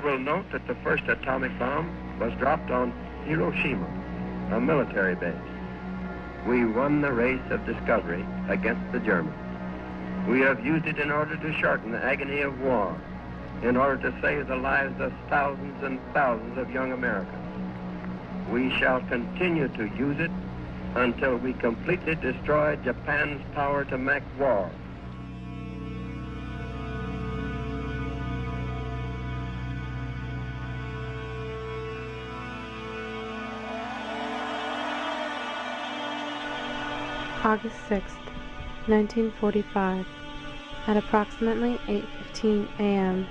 will note that the first atomic bomb was dropped on Hiroshima, a military base. We won the race of discovery against the Germans. We have used it in order to shorten the agony of war, in order to save the lives of thousands and thousands of young Americans. We shall continue to use it until we completely destroy Japan's power to make war. August 6th, 1945. At approximately 8:15 a.m.,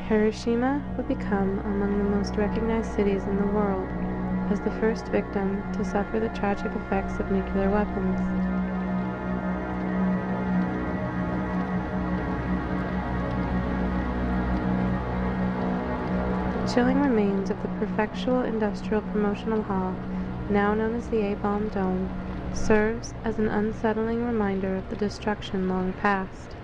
Hiroshima would become among the most recognized cities in the world as the first victim to suffer the tragic effects of nuclear weapons. The chilling remains of the Prefectural Industrial Promotional Hall, now known as the A-Bomb Dome, serves as an unsettling reminder of the destruction long past.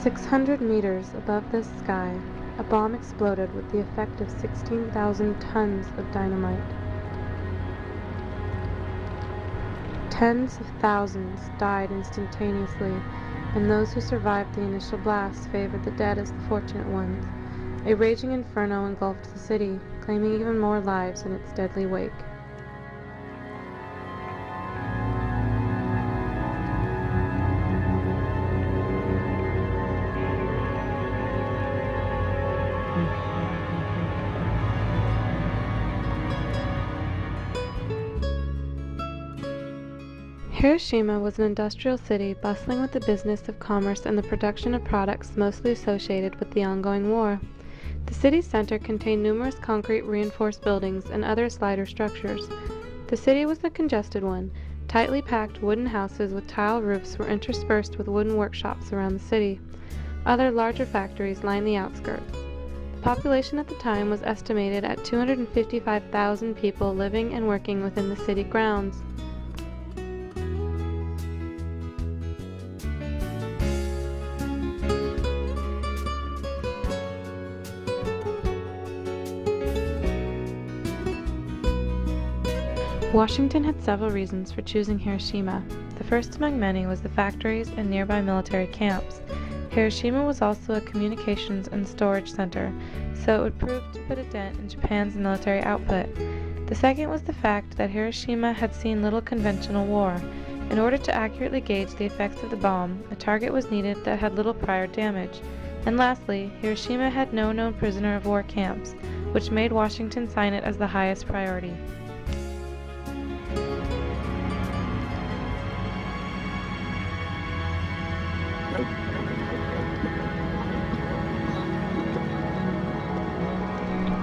600 meters above the sky, a bomb exploded with the effect of 16,000 tons of dynamite. Tens of thousands died instantaneously, and those who survived the initial blast favored the dead as the fortunate ones. A raging inferno engulfed the city, claiming even more lives in its deadly wake. Hiroshima was an industrial city bustling with the business of commerce and the production of products mostly associated with the ongoing war. The city's center contained numerous concrete reinforced buildings and other lighter structures. The city was a congested one. Tightly packed wooden houses with tile roofs were interspersed with wooden workshops around the city. Other larger factories lined the outskirts. The population at the time was estimated at 255,000 people living and working within the city grounds. Washington had several reasons for choosing Hiroshima. The first among many was the factories and nearby military camps. Hiroshima was also a communications and storage center, so it would prove to put a dent in Japan's military output. The second was the fact that Hiroshima had seen little conventional war. In order to accurately gauge the effects of the bomb, a target was needed that had little prior damage. And lastly, Hiroshima had no known prisoner of war camps, which made Washington sign it as the highest priority.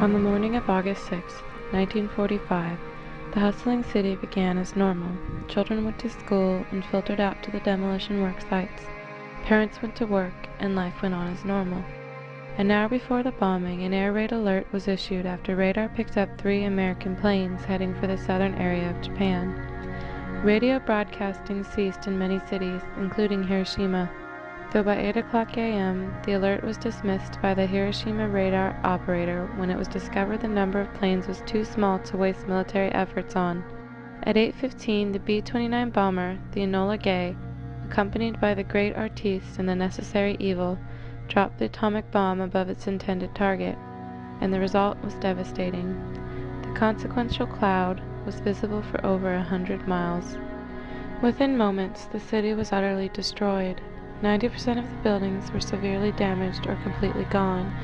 On the morning of August 6, 1945, the hustling city began as normal. Children went to school and filtered out to the demolition work sites. Parents went to work, and life went on as normal. An hour before the bombing, an air raid alert was issued after radar picked up 3 American planes heading for the southern area of Japan. Radio broadcasting ceased in many cities, including Hiroshima. Though by 8 o'clock a.m., the alert was dismissed by the Hiroshima radar operator when it was discovered the number of planes was too small to waste military efforts on. At 8:15, the B-29 bomber, the Enola Gay, accompanied by the great artiste and the necessary evil, dropped the atomic bomb above its intended target, and the result was devastating. The consequential cloud was visible for over 100 miles. Within moments, the city was utterly destroyed. 90% of the buildings were severely damaged or completely gone.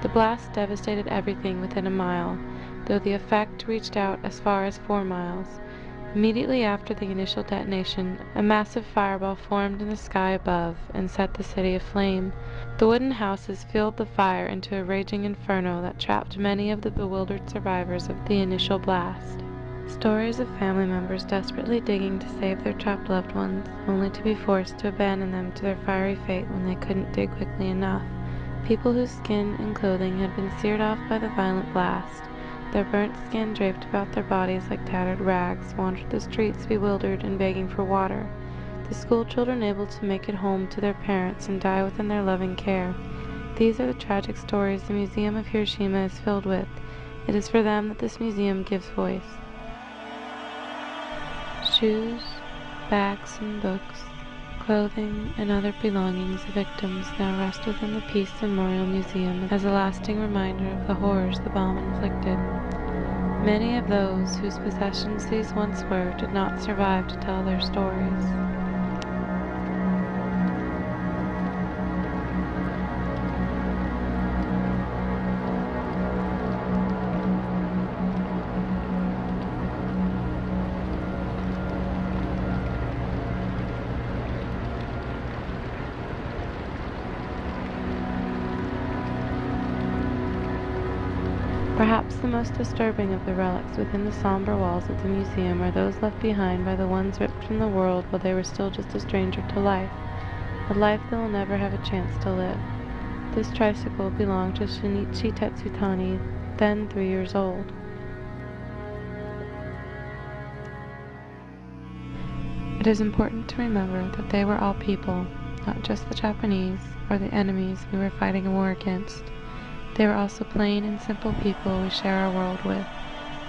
The blast devastated everything within a mile, though the effect reached out as far as 4 miles. Immediately after the initial detonation, a massive fireball formed in the sky above and set the city aflame. The wooden houses fueled the fire into a raging inferno that trapped many of the bewildered survivors of the initial blast. Stories of family members desperately digging to save their trapped loved ones, only to be forced to abandon them to their fiery fate when they couldn't dig quickly enough. People whose skin and clothing had been seared off by the violent blast. Their burnt skin draped about their bodies like tattered rags, wandered the streets bewildered and begging for water. The school children able to make it home to their parents and die within their loving care. These are the tragic stories the Museum of Hiroshima is filled with. It is for them that this museum gives voice. Shoes, bags and books, clothing, and other belongings of victims now rest within the Peace Memorial Museum as a lasting reminder of the horrors the bomb inflicted. Many of those whose possessions these once were did not survive to tell their stories. Perhaps the most disturbing of the relics within the somber walls of the museum are those left behind by the ones ripped from the world while they were still just a stranger to life, a life they will never have a chance to live. This tricycle belonged to Shinichi Tetsutani, then 3 years old. It is important to remember that they were all people, not just the Japanese or the enemies we were fighting a war against. They were also plain and simple people we share our world with.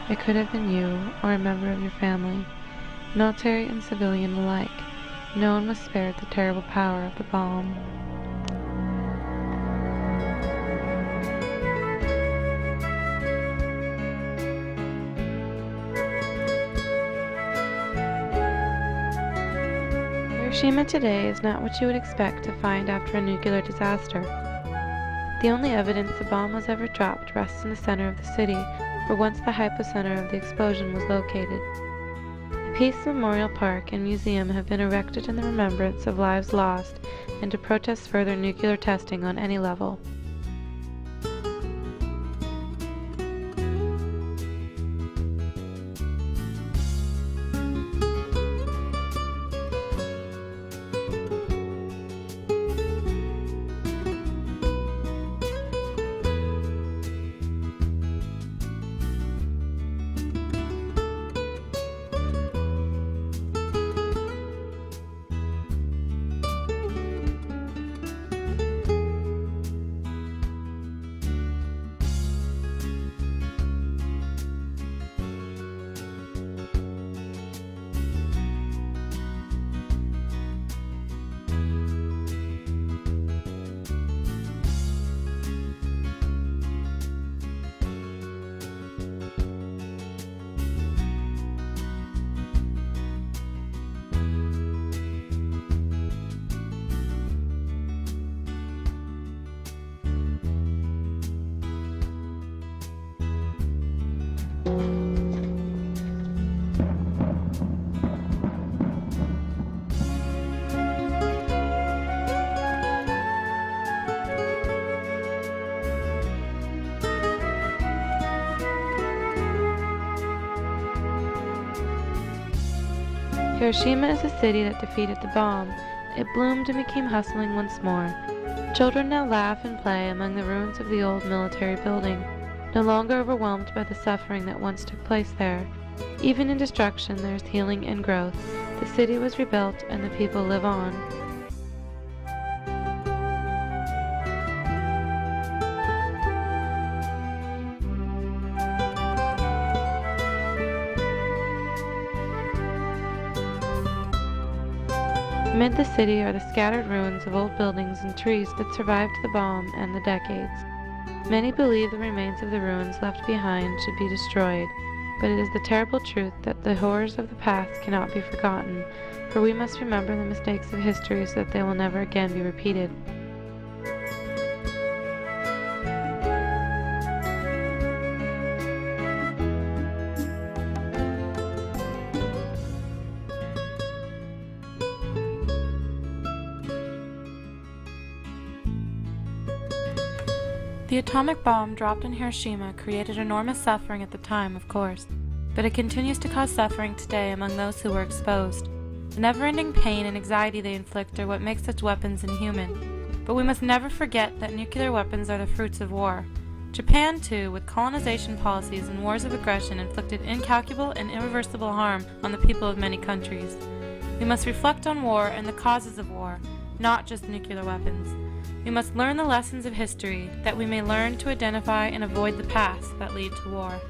It could have been you or a member of your family, military and civilian alike. No one was spared the terrible power of the bomb. Hiroshima today is not what you would expect to find after a nuclear disaster. The only evidence the bomb was ever dropped rests in the center of the city, where once the hypocenter of the explosion was located. The Peace Memorial Park and Museum have been erected in the remembrance of lives lost and to protest further nuclear testing on any level. Hiroshima is a city that defeated the bomb. It bloomed and became hustling once more. Children now laugh and play among the ruins of the old military building, no longer overwhelmed by the suffering that once took place there. Even in destruction there is healing and growth. The city was rebuilt and the people live on. Amid the city are the scattered ruins of old buildings and trees that survived the bomb and the decades. Many believe the remains of the ruins left behind should be destroyed, but it is the terrible truth that the horrors of the past cannot be forgotten, for we must remember the mistakes of history so that they will never again be repeated. The atomic bomb dropped in Hiroshima created enormous suffering at the time, of course, but it continues to cause suffering today among those who were exposed. The never-ending pain and anxiety they inflict are what makes such weapons inhuman. But we must never forget that nuclear weapons are the fruits of war. Japan, too, with colonization policies and wars of aggression, inflicted incalculable and irreversible harm on the people of many countries. We must reflect on war and the causes of war, not just nuclear weapons. We must learn the lessons of history that we may learn to identify and avoid the paths that lead to war.